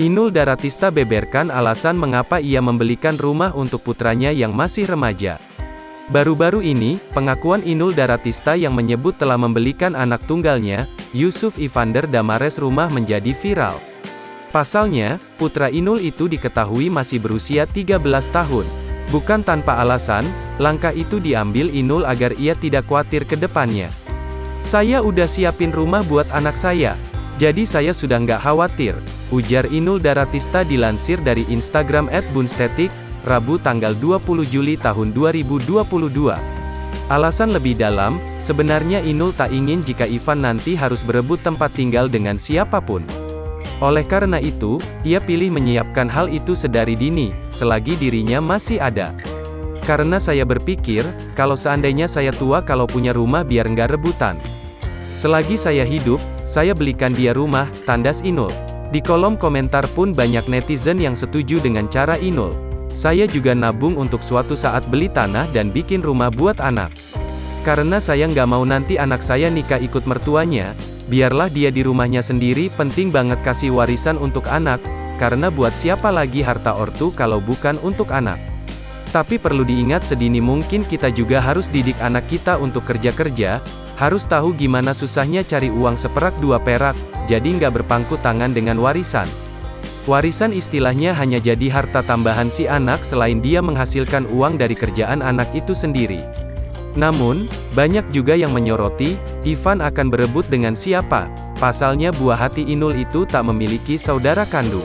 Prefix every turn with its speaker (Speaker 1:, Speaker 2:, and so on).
Speaker 1: Inul Daratista beberkan alasan mengapa ia membelikan rumah untuk putranya yang masih remaja. Baru-baru ini, pengakuan Inul Daratista yang menyebut telah membelikan anak tunggalnya, Yusuf Evander Damares rumah menjadi viral. Pasalnya, putra Inul itu diketahui masih berusia 13 tahun. Bukan tanpa alasan, langkah itu diambil Inul agar ia tidak khawatir ke depannya. "Saya udah siapin rumah buat anak saya. Jadi saya sudah nggak khawatir," ujar Inul Daratista dilansir dari Instagram @bunstetik, Rabu tanggal 20 Juli tahun 2022. Alasan lebih dalam, sebenarnya Inul tak ingin jika Ivan nanti harus berebut tempat tinggal dengan siapapun. Oleh karena itu, ia pilih menyiapkan hal itu sedari dini, selagi dirinya masih ada. "Karena saya berpikir, kalau seandainya saya tua kalau punya rumah biar nggak rebutan. Selagi saya hidup, saya belikan dia rumah," tandas Inul. Di kolom komentar pun banyak netizen yang setuju dengan cara Inul. "Saya juga nabung untuk suatu saat beli tanah dan bikin rumah buat anak. Karena saya nggak mau nanti anak saya nikah ikut mertuanya, biarlah dia di rumahnya sendiri, penting banget kasih warisan untuk anak, karena buat siapa lagi harta ortu kalau bukan untuk anak. Tapi perlu diingat sedini mungkin kita juga harus didik anak kita untuk kerja-kerja, harus tahu gimana susahnya cari uang seperak dua perak, jadi nggak berpangku tangan dengan warisan. Warisan istilahnya hanya jadi harta tambahan si anak selain dia menghasilkan uang dari kerjaan anak itu sendiri." Namun, banyak juga yang menyoroti, Ivan akan berebut dengan siapa? Pasalnya buah hati Inul itu tak memiliki saudara kandung.